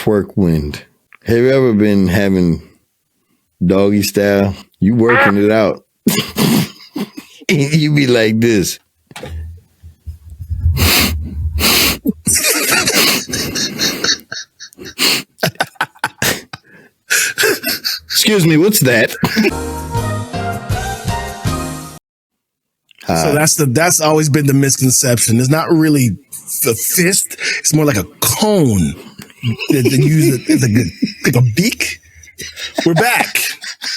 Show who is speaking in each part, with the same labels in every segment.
Speaker 1: Twerk Wind. Have you ever been having doggy style? You working it out. You be like this. Excuse me, what's that?
Speaker 2: So that's always been the misconception. It's not really the fist. It's more like a cone. They use it as like a beak. We're back.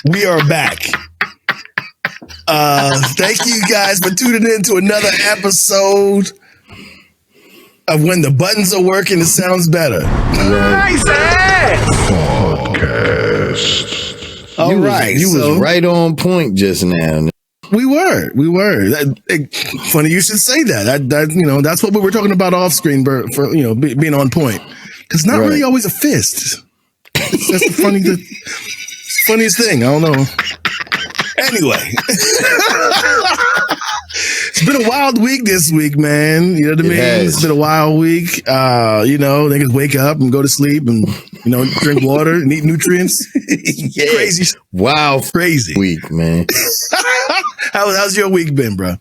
Speaker 2: We are back. Thank you guys for tuning in to another episode of When the Buttons Are Working, It Sounds Better.
Speaker 1: Podcast. All right. You was right on point just now.
Speaker 2: We were. Funny you should say that. That's what we were talking about off screen for being on point. Because it's not really always a fist. That's the funniest thing. I don't know. Anyway. It's been a wild week this week, man. You know what I mean? It's been a wild week. Niggas wake up and go to sleep and, drink water and eat nutrients.
Speaker 1: Yeah.
Speaker 2: Crazy.
Speaker 1: Wow.
Speaker 2: Crazy
Speaker 1: week, man.
Speaker 2: How's your week been, bro?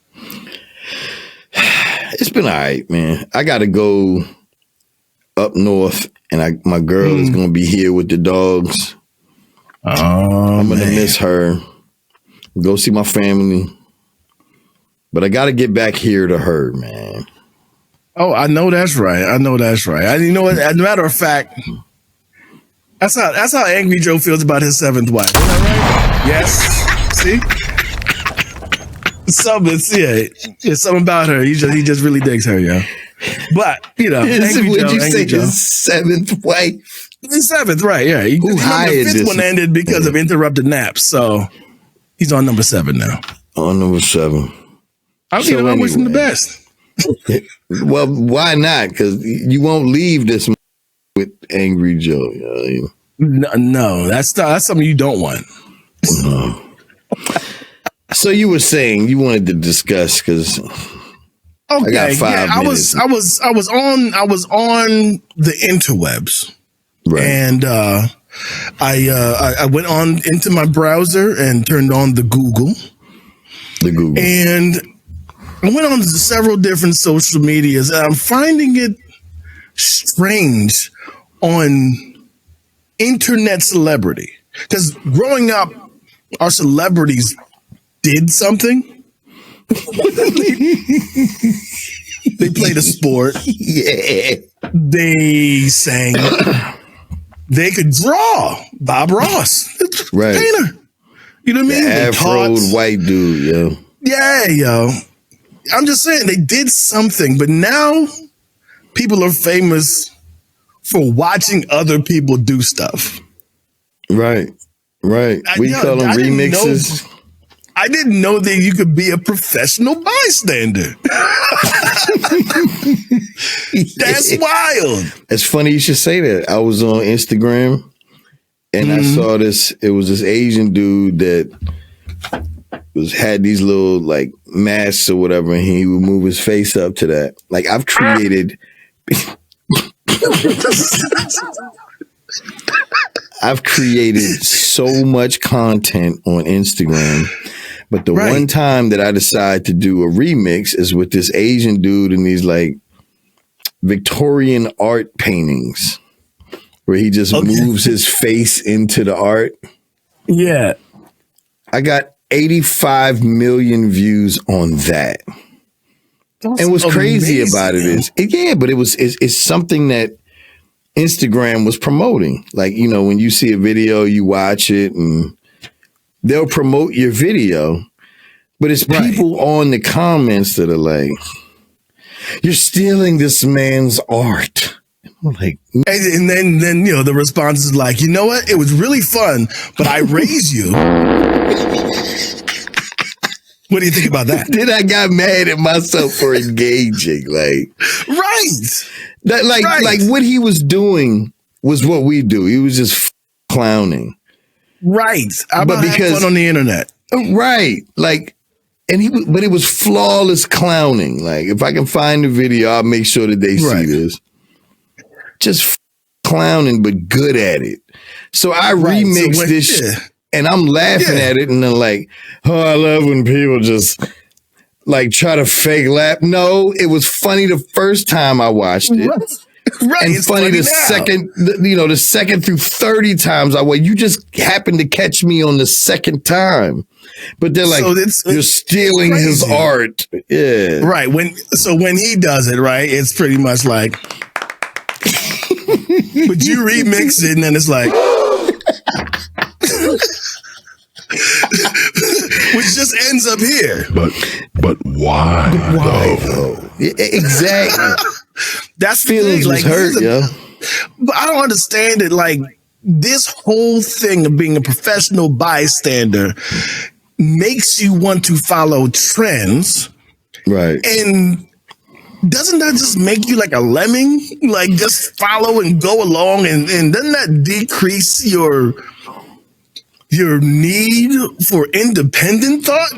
Speaker 1: It's been all right, man. I got to go up north, and my girl is going to be here with the dogs. Oh, I'm going to miss her. Go see my family. But I got to get back here to her, man.
Speaker 2: Oh, I know that's right. You know what? As a matter of fact, that's how Angry Joe feels about his seventh wife. Isn't that right? Yes. See? Something about her. He just really digs her, yo. But
Speaker 1: Angry Joe, his seventh wife?
Speaker 2: His seventh, right? Yeah. The fifth one ended because of interrupted naps, so he's on number 7 now.
Speaker 1: On number 7.
Speaker 2: I wish him the best.
Speaker 1: Well, why not? Because you won't leave this with Angry Joe.
Speaker 2: No, that's something you don't want.
Speaker 1: No. So you were saying you wanted to discuss because I got 5 minutes.
Speaker 2: I was on the interwebs, right? And I went on into my browser and turned on the Google, and I went on to several different social medias, and I'm finding it strange on internet celebrity because growing up, our celebrities did something. They played a sport.
Speaker 1: Yeah.
Speaker 2: They sang. They could draw. Bob Ross.
Speaker 1: Right.
Speaker 2: Painter. You know what I mean?
Speaker 1: Afroed white dude, yo.
Speaker 2: Yeah, yo. I'm just saying they did something, but now people are famous for watching other people do stuff. Right.
Speaker 1: We call them remixes.
Speaker 2: I didn't know that you could be a professional bystander. That's wild.
Speaker 1: It's funny you should say that. I was on Instagram and I saw this. It was this Asian dude that had these little like masks or whatever, and he would move his face up to that. Like I've created. I've created so much content on Instagram, but the one time that I decide to do a remix is with this Asian dude in these like Victorian art paintings where he just moves his face into the art.
Speaker 2: Yeah.
Speaker 1: I got 85 million views on that. And what's crazy about it is, it's something that Instagram was promoting. Like, when you see a video, you watch it and they'll promote your video, but it's people on the comments that are like, you're stealing this man's art. I'm like,
Speaker 2: and then the response is like, you know what? It was really fun, but I raised you. What do you think about that?
Speaker 1: Then I got mad at myself for engaging. Like, like what he was doing was what we do. He was just clowning.
Speaker 2: Right. But because fun on the internet.
Speaker 1: Right. Like, but it was flawless clowning. Like, if I can find the video, I'll make sure that they see this. Just clowning, but good at it. So I remixed this shit, and I'm laughing at it, and then like, oh, I love when people just like try to fake laugh. No, it was funny the first time I watched it.
Speaker 2: Right.
Speaker 1: And funny the second, the second through 30 times I went. You just happened to catch me on the second time. But they're like, you're stealing his art. Yeah.
Speaker 2: Right. When he does it, right, it's pretty much like, but you remix it and then it's like, which just ends up here.
Speaker 3: But why?
Speaker 1: But why though? Exactly.
Speaker 2: That's
Speaker 1: feelings was hurt, yo.
Speaker 2: But I don't understand it. Like, this whole thing of being a professional bystander makes you want to follow trends.
Speaker 1: Right.
Speaker 2: And doesn't that just make you like a lemming? Like, just follow and go along, and doesn't that decrease your need for independent thought?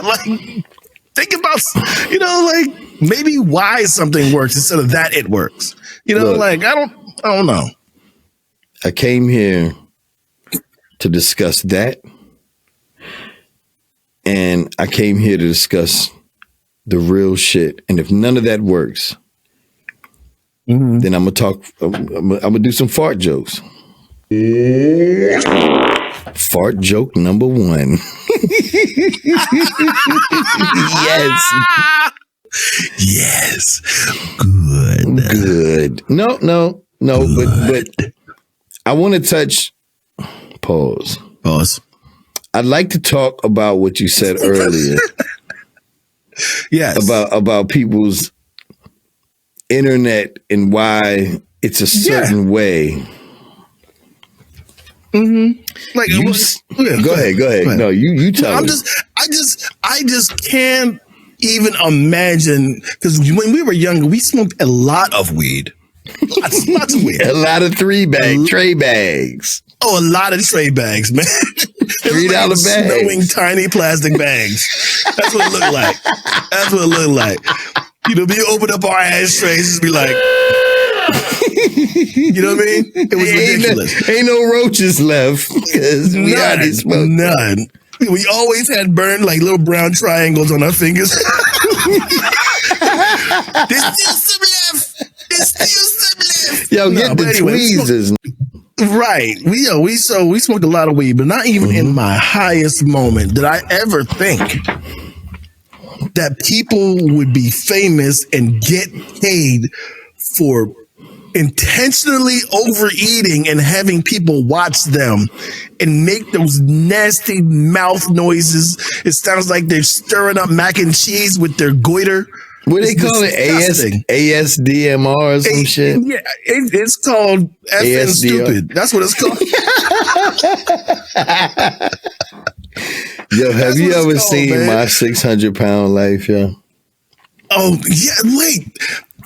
Speaker 2: Like, think about, like, maybe why something works instead of that it works. Look, like, I don't know.
Speaker 1: I came here to discuss that. And I came here to discuss the real shit. And if none of that works, then I'm gonna do some fart jokes. Fart joke number 1.
Speaker 2: Yes. Good.
Speaker 1: No. But I want to touch. Pause. I'd like to talk about what you said earlier.
Speaker 2: Yes.
Speaker 1: About people's internet and why it's a certain way.
Speaker 2: Mm-hmm. Like,
Speaker 1: go ahead. No, you tell me.
Speaker 2: I just can't even imagine, because when we were younger, we smoked a lot of weed. Lots of weed.
Speaker 1: A lot of tray bags.
Speaker 2: Oh, a lot of tray bags, man.
Speaker 1: $3 bags.
Speaker 2: Snowing tiny plastic bags. That's what it looked like. We open up our ashtrays and be like, you know what I mean? It was ridiculous.
Speaker 1: Ain't no roaches left because we already smoked.
Speaker 2: None. We always had burned like little brown triangles on our fingers. There's still some left.
Speaker 1: Yo, get the tweezers.
Speaker 2: Right. We smoked a lot of weed, but not even in my highest moment did I ever think that people would be famous and get paid for intentionally overeating and having people watch them and make those nasty mouth noises. It sounds like they're stirring up mac and cheese with their goiter.
Speaker 1: What they call it? ASDMR or some shit?
Speaker 2: Yeah, it's called FN stupid. That's what it's called.
Speaker 1: Yo, have you ever seen My 600-Pound Life, yo?
Speaker 2: Oh, yeah, wait.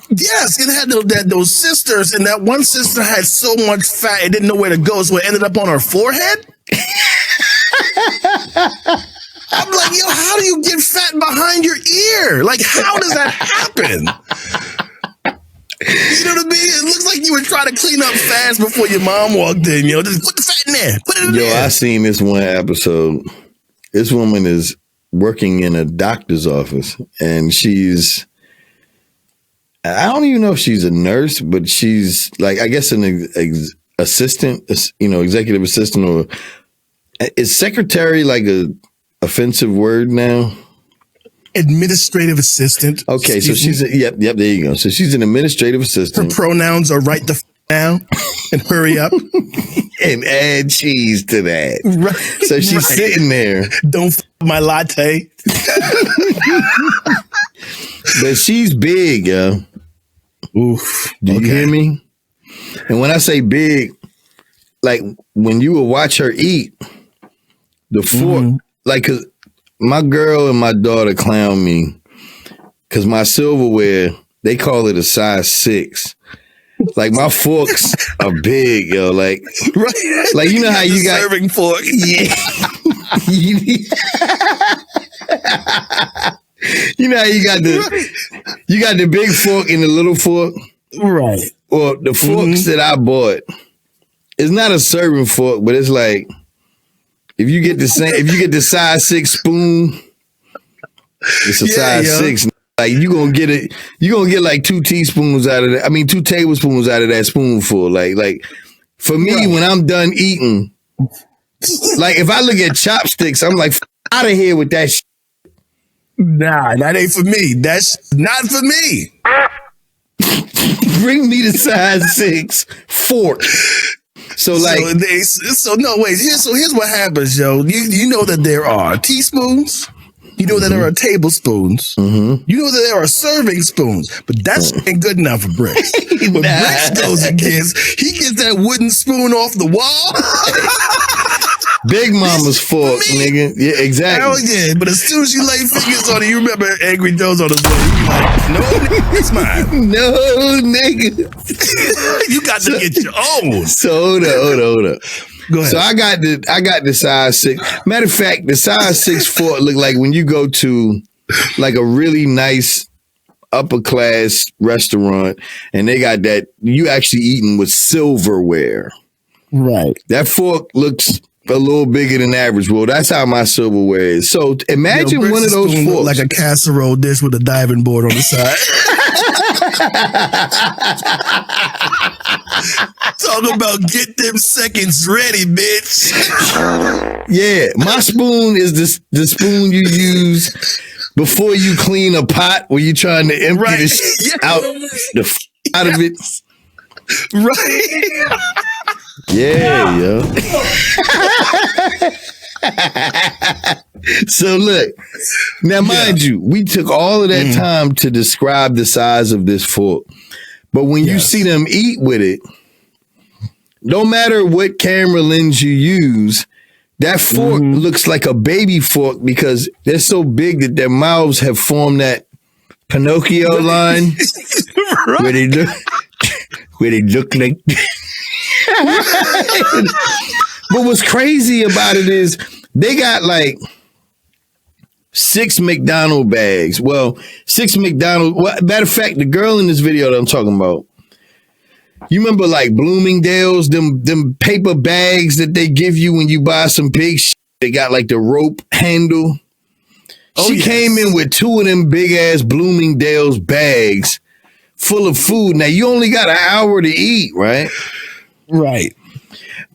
Speaker 2: Yes, it had those sisters, and that one sister had so much fat it didn't know where to go, so it ended up on her forehead. I'm like, yo, how do you get fat behind your ear? Like, how does that happen? You know what I mean? It looks like you were trying to clean up fast before your mom walked in. Just put the fat in there. Put it in there.
Speaker 1: Yo, I seen this one episode. This woman is working in a doctor's office, and I don't even know if she's a nurse, but she's like, I guess an assistant, executive assistant, or is secretary like a offensive word now?
Speaker 2: Administrative assistant.
Speaker 1: Okay, so she's yep, there you go. So she's an administrative assistant.
Speaker 2: Her pronouns are right the now and hurry up.
Speaker 1: And add cheese to that.
Speaker 2: Right.
Speaker 1: So she's sitting there.
Speaker 2: Don't my latte.
Speaker 1: But she's big, yo.
Speaker 2: Oof.
Speaker 1: Do you hear me? And when I say big, like when you will watch her eat, the fork, like, cause my girl and my daughter clown me because my silverware, they call it a size 6. Like my forks are big, yo. Like,
Speaker 2: right.
Speaker 1: Like you know how you got
Speaker 2: serving fork.
Speaker 1: Yeah. You know how you got the big fork and the little fork?
Speaker 2: Right.
Speaker 1: Well, the forks that I bought, it's not a serving fork, but it's like if you get the size 6 spoon, it's a size 6. Like you gonna get like 2 teaspoons out of that. I mean 2 tablespoons out of that spoonful. Like for me, when I'm done eating, like if I look at chopsticks, I'm like out of here with that shit.
Speaker 2: Nah, that ain't for me. That's not for me.
Speaker 1: Bring me the size 6 fork. So like,
Speaker 2: here's what happens, yo. You know that there are teaspoons. You know that there are tablespoons. Mm-hmm. You know that there are serving spoons. But that's ain't good enough for Brix. What Brix goes and gets, he gets that wooden spoon off the wall.
Speaker 1: Big Mama's fork, nigga. Yeah, exactly.
Speaker 2: Hell yeah. But as soon as you lay fingers on it, you remember Angry Joe's on his way. You like, no, nigga, it's mine.
Speaker 1: No, nigga.
Speaker 2: You got to get your own.
Speaker 1: So hold up.
Speaker 2: Go ahead.
Speaker 1: So I got the size 6. Matter of fact, the size 6 fork look like when you go to like a really nice upper class restaurant and they got that you actually eating with silverware.
Speaker 2: Right.
Speaker 1: That fork looks a little bigger than average. Well, that's how my silverware is. So imagine one of those forks.
Speaker 2: Like a casserole dish with a diving board on the side. Talk about get them seconds ready, bitch.
Speaker 1: Yeah, my spoon is the spoon you use before you clean a pot where you're trying to empty the shit out of it.
Speaker 2: Right.
Speaker 1: Yeah, yo. So look, now mind you, we took all of that time to describe the size of this fork. But when you see them eat with it, no matter what camera lens you use, that fork looks like a baby fork because they're so big that their mouths have formed that Pinocchio line where they look like. But what's crazy about it is they got like 6 McDonald's bags. Well, 6 McDonald's. Well, matter of fact, the girl in this video that I'm talking about, you remember like Bloomingdale's, them paper bags that they give you when you buy some big shit. They got like the rope handle. She came in with 2 of them big ass Bloomingdale's bags full of food. Now you only got an hour to eat, right?
Speaker 2: Right.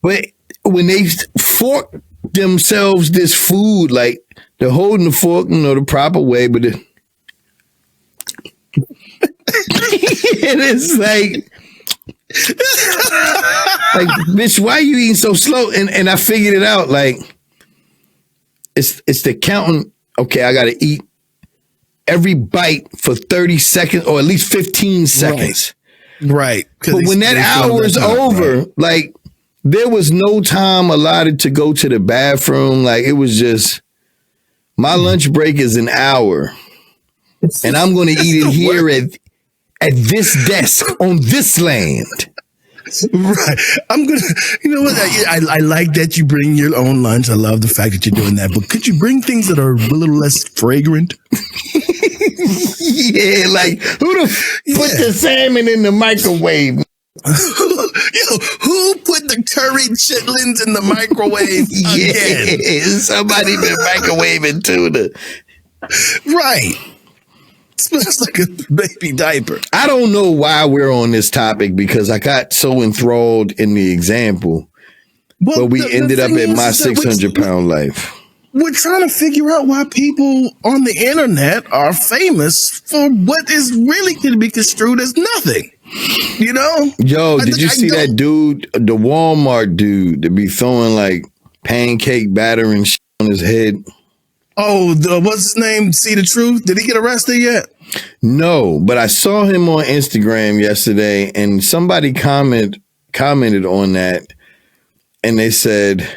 Speaker 1: But when they fork themselves this food, like they're holding the fork, the proper way, but it is like, bitch, why are you eating so slow? And I figured it out. Like, it's the counting. Okay, I got to eat every bite for 30 seconds or at least 15 seconds.
Speaker 2: Right.
Speaker 1: But when that hour is over, like, there was no time allotted to go to the bathroom. Like, it was just, my lunch break is an hour. And I'm going to eat it here at this desk on this land.
Speaker 2: Right. I'm going to, you know what? I like that you bring your own lunch. I love the fact that you're doing that. But could you bring things that are a little less fragrant?
Speaker 1: Yeah, like, who put the salmon in the microwave?
Speaker 2: Yo, who put the curried chitlins in the microwave again?
Speaker 1: Somebody been microwaving tuna.
Speaker 2: Right. Smells like a baby diaper.
Speaker 1: I don't know why we're on this topic because I got so enthralled in the example. But we ended up at my 600-pound life.
Speaker 2: We're trying to figure out why people on the internet are famous for what is really going to be construed as nothing. You know?
Speaker 1: Yo, did you see that dude, the Walmart dude, that be throwing like pancake batter and shit on his head?
Speaker 2: Oh, what's his name? See the Truth? Did he get arrested yet?
Speaker 1: No, but I saw him on Instagram yesterday and somebody commented on that and they said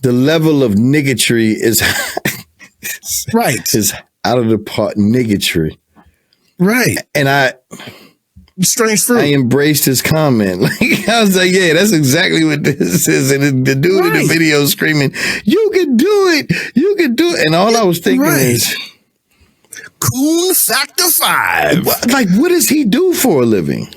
Speaker 1: the level of niggotry is
Speaker 2: right.
Speaker 1: Is out of the part niggotry.
Speaker 2: Right.
Speaker 1: And
Speaker 2: strange fruit.
Speaker 1: I embraced his comment. Like, I was like, yeah, that's exactly what this is. And the dude in the video screaming, you can do it. You can do it. And all I was thinking is,
Speaker 2: Coon Factor 5.
Speaker 1: Like, what does he do for a living?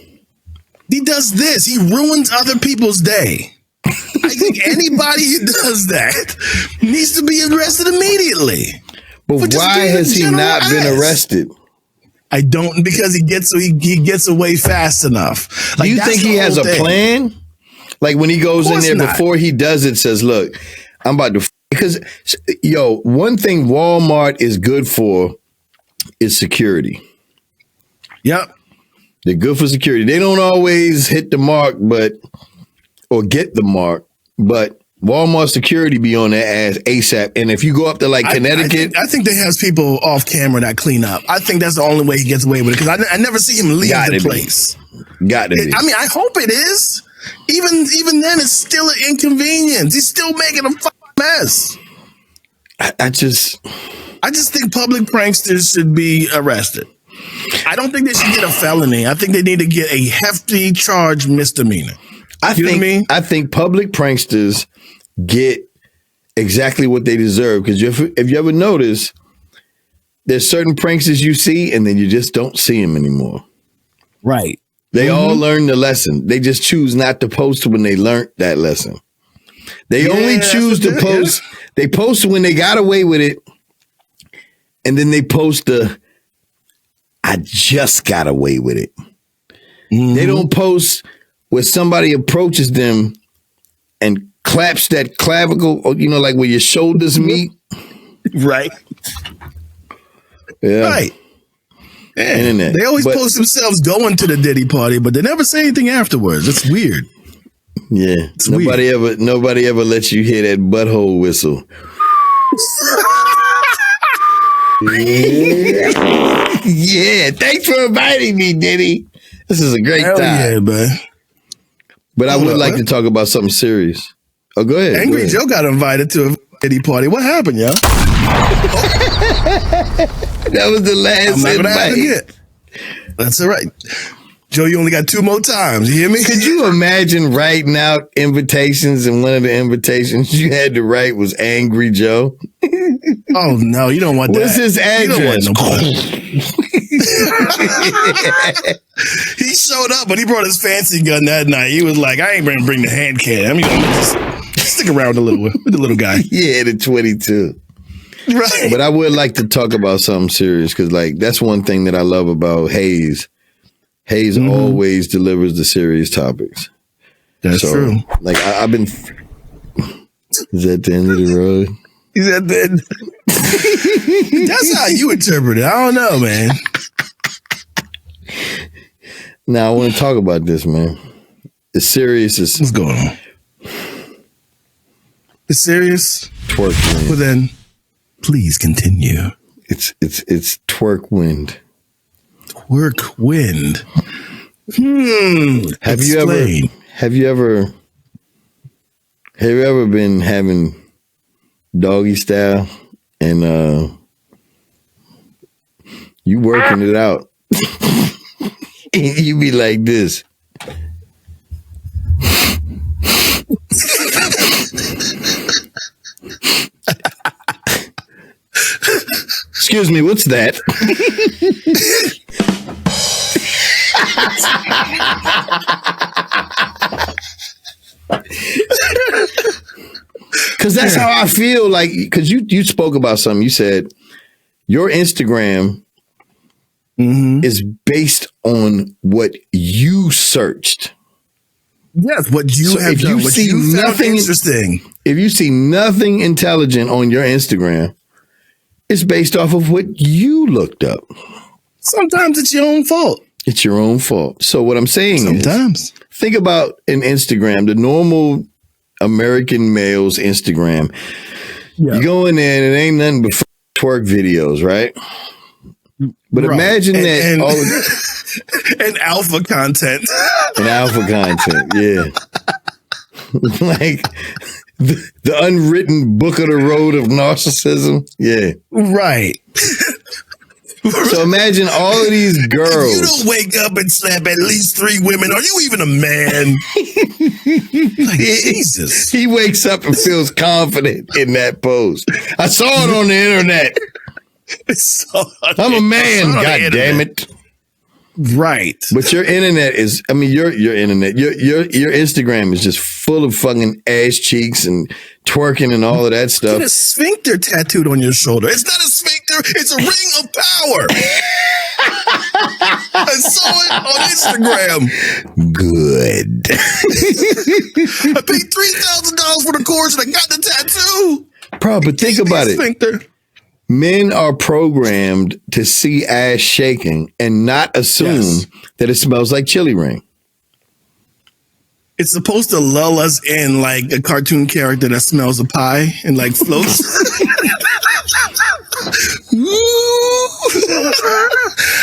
Speaker 2: He does this. He ruins other people's day. I think anybody who does that needs to be arrested immediately.
Speaker 1: But why has he not been arrested?
Speaker 2: I don't, because he gets away fast enough.
Speaker 1: Do you think he has a plan? Like when he goes in there before he does it, says, "Look, I'm about to." Because one thing Walmart is good for is security.
Speaker 2: Yep.
Speaker 1: They're good for security. They don't always hit the mark, or get the mark, but Walmart security be on their ass ASAP. And if you go up to like Connecticut,
Speaker 2: I think they has people off camera that clean up. I think that's the only way he gets away with it, because I never see him leave the place.
Speaker 1: Got it.
Speaker 2: I mean, I hope it is. Even then, it's still an inconvenience. He's still making a fucking mess.
Speaker 1: I just
Speaker 2: think public pranksters should be arrested. I don't think they should get a felony. I think they need to get a hefty charge misdemeanor. I think public pranksters get exactly what they deserve, because if you ever notice, there's certain pranksters you see and then you just don't see them anymore. Right.
Speaker 1: They all learn the lesson. They just choose not to post when they learned that lesson. They only choose to post. Yeah. They post when they got away with it, and then they post I just got away with it. Mm-hmm. They don't post where somebody approaches them and claps that clavicle, like where your shoulders meet.
Speaker 2: Right.
Speaker 1: Yeah.
Speaker 2: Right. Yeah. Internet. They always post themselves going to the Diddy party, but they never say anything afterwards. It's weird.
Speaker 1: Yeah.
Speaker 2: It's
Speaker 1: nobody ever lets you hear that butthole whistle. Yeah. Thanks for inviting me, Diddy. This is a great time.
Speaker 2: Yeah, man.
Speaker 1: But I would like to talk about something serious. Oh, go ahead.
Speaker 2: Angry Joe got invited to a Diddy party. What happened, yo?
Speaker 1: That was the last invite.
Speaker 2: That's all right. Joe, you only got 2 more times. You hear me?
Speaker 1: Could you imagine writing out invitations, and one of the invitations you had to write was Angry Joe?
Speaker 2: Oh, no, you don't want that.
Speaker 1: What's his address?
Speaker 2: He showed up, but he brought his fancy gun that night. He was like, I ain't going to bring the hand cannon. I'm going to just stick around with the little guy.
Speaker 1: Yeah, the 22.
Speaker 2: Right.
Speaker 1: But I would like to talk about something serious, because that's one thing that I love about Hayes. Hayes always delivers the serious topics.
Speaker 2: That's true.
Speaker 1: Like I've been. Is that the end of the road?
Speaker 2: Is that the end? That's how you interpret it. I don't know, man.
Speaker 1: Now I want to talk about this, man. It's serious.
Speaker 2: What's going on? It's serious.
Speaker 1: Twerk Wind.
Speaker 2: Well then, please continue.
Speaker 1: It's Twerk Wind.
Speaker 2: Twerk Wind.
Speaker 1: Have you ever been having doggy style and you working it out and you be like this? Excuse me, what's that? Because that's how I feel. Like, because you spoke about something. You said your Instagram is based on what you searched.
Speaker 2: Yes, what you have done. What you found interesting.
Speaker 1: If you see nothing intelligent on your Instagram, it's based off of what you looked up.
Speaker 2: Sometimes it's your own fault.
Speaker 1: It's your own fault. So what I'm saying
Speaker 2: is,
Speaker 1: think about an Instagram, the normal American male's Instagram. Yeah. You go in there and it ain't nothing but twerk videos, right? But imagine that all of
Speaker 2: and alpha content.
Speaker 1: And alpha content, yeah. Like the unwritten book of the road of narcissism. Yeah.
Speaker 2: Right.
Speaker 1: So imagine all of these girls.
Speaker 2: If you don't wake up and slap at least 3 women, are you even a man? Like, Jesus.
Speaker 1: He wakes up and feels confident in that post. I saw it on the internet. I'm a man, God damn it.
Speaker 2: Right.
Speaker 1: But your internet is, I mean, your internet, your Instagram is just full of fucking ass cheeks and twerking and all of that stuff.
Speaker 2: Get a sphincter tattooed on your shoulder. It's not a sphincter, it's a ring of power. I saw it on Instagram.
Speaker 1: Good.
Speaker 2: I paid $3,000 for the course and I got the tattoo.
Speaker 1: Bro, but think about it.
Speaker 2: Sphincter.
Speaker 1: Men are programmed to see ass shaking and not assume that it smells like chili ring.
Speaker 2: It's supposed to lull us in like a cartoon character that smells a pie and like floats.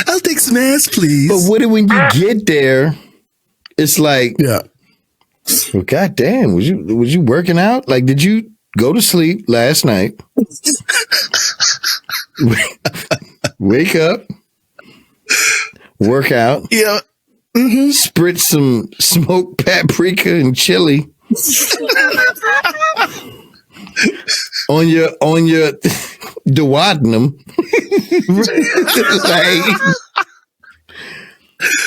Speaker 2: I'll take some ass, please.
Speaker 1: But when you get there, it's like, well, goddamn, was you working out? Like, did you go to sleep last night? Wake up, work out, spritz some smoked paprika and chili on your duodenum. Like,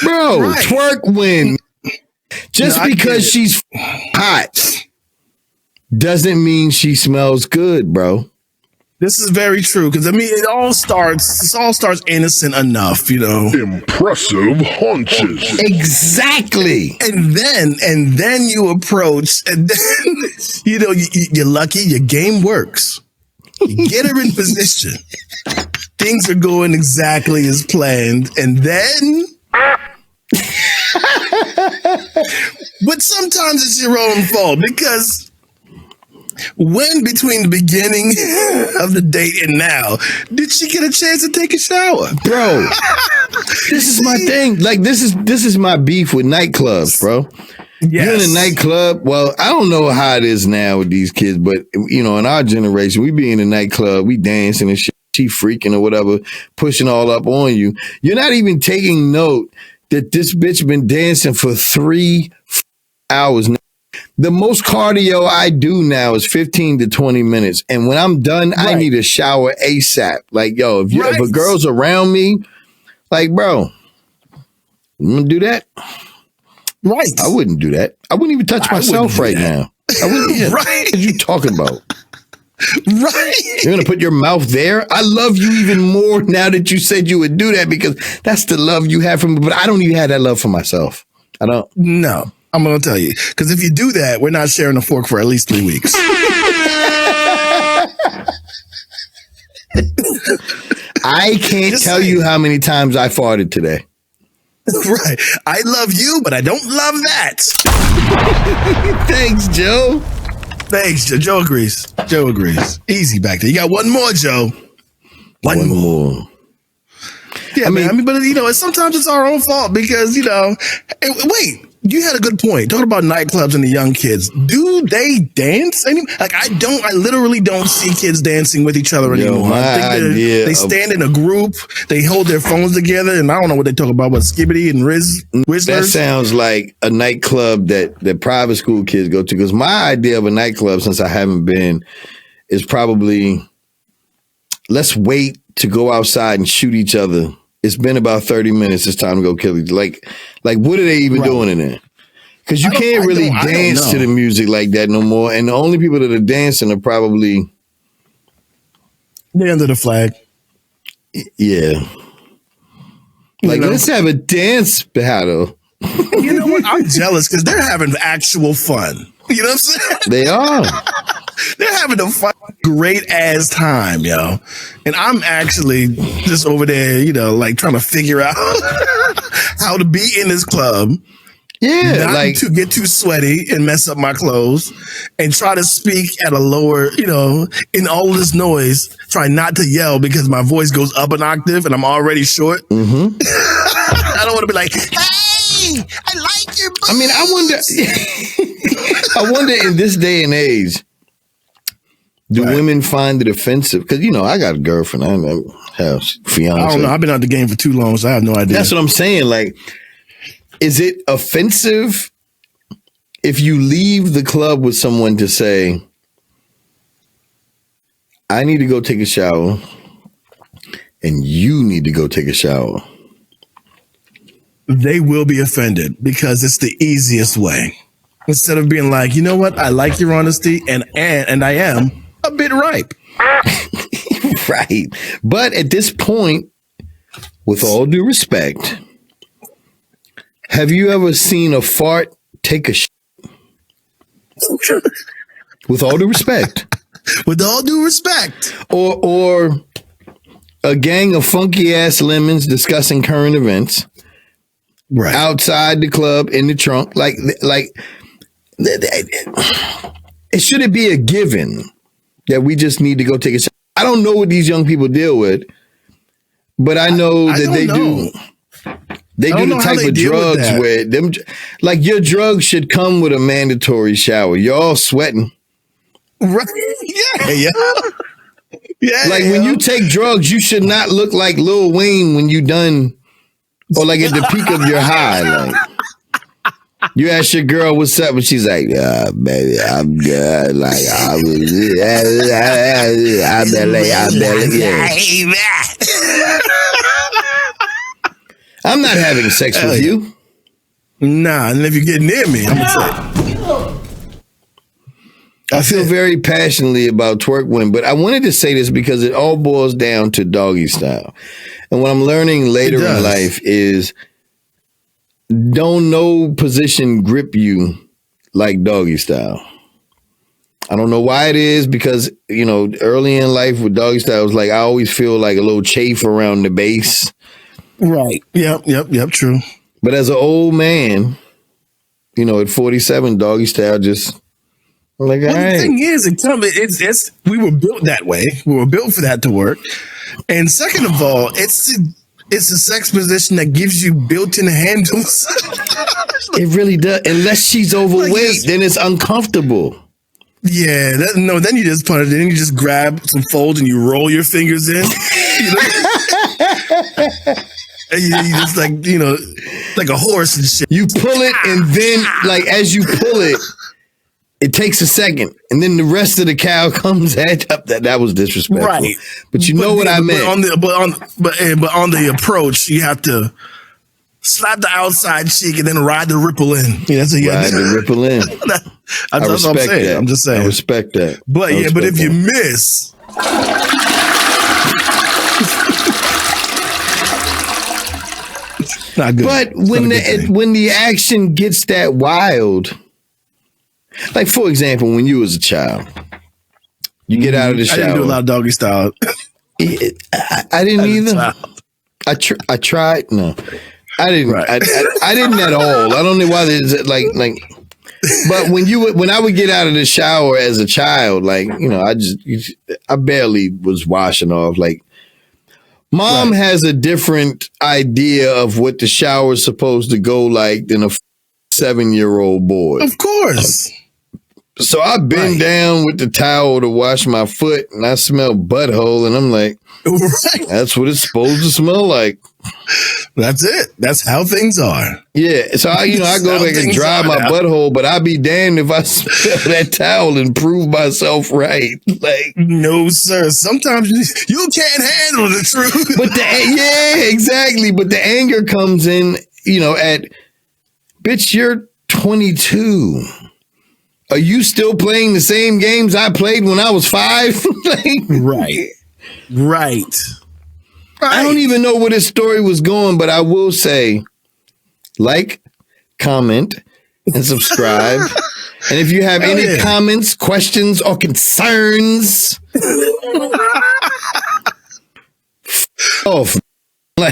Speaker 1: bro, Twerk Wind. Just because she's hot doesn't mean she smells good, bro.
Speaker 2: This is very true because I mean, it all starts innocent enough, you know.
Speaker 3: Impressive haunches.
Speaker 1: Exactly.
Speaker 2: And then you approach, and then you know you're lucky. Your game works. You get her in position. Things are going exactly as planned, and then. But sometimes it's your own fault because. When between the beginning of the date and now did she get a chance to take a shower,
Speaker 1: bro? This is my thing. Like this is my beef with nightclubs, bro. Yes. You're in a nightclub. Well, I don't know how it is now with these kids, but you know, in our generation, we be in a nightclub, we dancing and shit, she freaking or whatever, pushing all up on you. You're not even taking note that this bitch been dancing for 3 hours now. The most cardio I do now is 15 to 20 minutes. And when I'm done, I need a shower ASAP. Like, yo, if a girl's around me, like, bro, I'm going to do that?
Speaker 2: Right.
Speaker 1: I wouldn't do that. I wouldn't even touch myself right now. I wouldn't. What are you talking about?
Speaker 2: Right.
Speaker 1: You're going to put your mouth there? I love you even more now that you said you would do that because that's the love you have for me. But I don't even have that love for myself. I don't.
Speaker 2: No. I'm going to tell you, because if you do that, we're not sharing a fork for at least 3 weeks.
Speaker 1: I can't tell you how many times I farted today.
Speaker 2: Right. I love you, but I don't love that.
Speaker 1: Thanks, Joe.
Speaker 2: Thanks, Joe. Joe agrees. Joe agrees. Easy back there. You got one more, Joe. One more. Yeah, I mean, but you know, sometimes it's our own fault because, you know, wait. You had a good point. Talking about nightclubs and the young kids. Do they dance? I literally don't see kids dancing with each other anymore. They stand in a group. They hold their phones together, and I don't know what they talk about. What Skibbity and Rizzlers?
Speaker 1: That sounds like a nightclub that private school kids go to. Because my idea of a nightclub, since I haven't been, is probably let's wait to go outside and shoot each other. It's been about 30 minutes. It's time to go kill each other. Like, what are they even doing in there? Because you can't really dance to the music like that no more. And the only people that are dancing are probably...
Speaker 2: They're under the flag.
Speaker 1: Yeah. Like, let's have a dance battle.
Speaker 2: You know what? I'm jealous because they're having actual fun. You know what I'm saying?
Speaker 1: They are.
Speaker 2: They're having a great ass time, yo. And I'm actually just over there, you know, like trying to figure out how to be in this club.
Speaker 1: Yeah.
Speaker 2: Not to get too sweaty and mess up my clothes and try to speak at a lower, you know, in all this noise, try not to yell because my voice goes up an octave and I'm already short. Mm-hmm. I don't want to be like, hey, I like your boobs.
Speaker 1: I mean, I wonder in this day and age, do women find it offensive? Because, you know, I got a girlfriend. I have fiance.
Speaker 2: I don't know. I've been out the game for too long, so I have no idea.
Speaker 1: That's what I'm saying. Like, is it offensive if you leave the club with someone to say, I need to go take a shower and you need to go take a shower?
Speaker 2: they will be offended because it's the easiest way. Instead of being like, you know what, I like your honesty, and I am a bit ripe.
Speaker 1: Right. But at this point, with all due respect, have you ever seen a fart take a shit? With all due respect.
Speaker 2: With all due respect.
Speaker 1: Or a gang of funky ass lemons discussing current events.
Speaker 2: Right.
Speaker 1: Outside the club, in the trunk. It should it be a given that we just need to go take a shot? I don't know what these young people deal with, but I know that they do. They do the type of drugs where them, like your drugs should come with a mandatory shower. You're all sweating.
Speaker 2: Right. Yeah.
Speaker 1: Like when you take drugs, you should not look like Lil Wayne when you done, or like at the peak of your high. Like you ask your girl what's up, and she's like, baby, I'm good. Like I'm I'm not having sex with you.
Speaker 2: Nah, and if you get near me, I'm gonna say.
Speaker 1: I feel very passionately about Twerk Wind, but I wanted to say this because it all boils down to doggy style. And what I'm learning later in life is don't no position grip you like doggy style. I don't know why it is because, you know, early in life with doggy style, it was like I always feel like a little chafe around the base.
Speaker 2: Right. Yep. True.
Speaker 1: But as an old man, you know, at 47, doggy style just like,
Speaker 2: well, the thing is, it's we were built that way. We were built for that to work. And second of all, it's a sex position that gives you built-in handles.
Speaker 1: It really does. Unless she's overweight, then it's uncomfortable.
Speaker 2: Yeah, then you just put it in. You just grab some folds and you roll your fingers in. And you just like, you know, like a horse and shit.
Speaker 1: You pull it, and then like as you pull it, it takes a second, and then the rest of the cow comes at up. That was disrespectful,
Speaker 2: right?
Speaker 1: But you know what I meant.
Speaker 2: But on the approach, you have to slap the outside cheek and then ride the ripple in. Yeah, that's
Speaker 1: ride the ripple in.
Speaker 2: I respect that. I'm just saying.
Speaker 1: I respect that.
Speaker 2: But but if you miss. Not good.
Speaker 1: But when the action gets that wild, like for example, when you was a child, you get out of the shower.
Speaker 2: I didn't do a lot of doggy style.
Speaker 1: I didn't either. I tried. No, I didn't. Right. I didn't at all. I don't know why there's like. But when I would get out of the shower as a child, like you know, I barely was washing off. Like mom has a different idea of what the shower is supposed to go like than a 7-year-old boy.
Speaker 2: Of course.
Speaker 1: So I bend down with the towel to wash my foot, and I smell butthole, and I'm like, that's what it's supposed to smell like.
Speaker 2: That's it. That's how things are.
Speaker 1: Yeah. So I go back and dry my butthole, but I'd be damned if I smell that towel and prove myself right. Like,
Speaker 2: no, sir. Sometimes you can't handle the truth.
Speaker 1: But exactly. But the anger comes in, you know, bitch, you're 22. Are you still playing the same games I played when I was 5?
Speaker 2: Right.
Speaker 1: I don't even know where this story was going, but I will say, like, comment, and subscribe. And if you have any comments, questions, or concerns,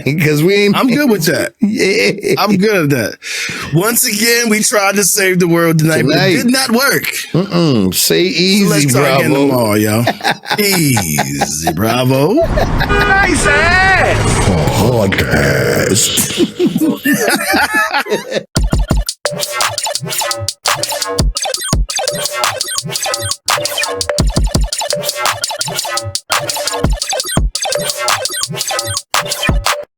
Speaker 1: because we ain't.
Speaker 2: I'm good with that.
Speaker 1: Yeah.
Speaker 2: I'm good at that. Once again, we tried to save the world tonight, but it did not work.
Speaker 1: Say easy,
Speaker 2: let's
Speaker 1: Bravo.
Speaker 2: Again tomorrow, yo. Easy, Bravo.
Speaker 3: Nice ass.
Speaker 1: Podcast.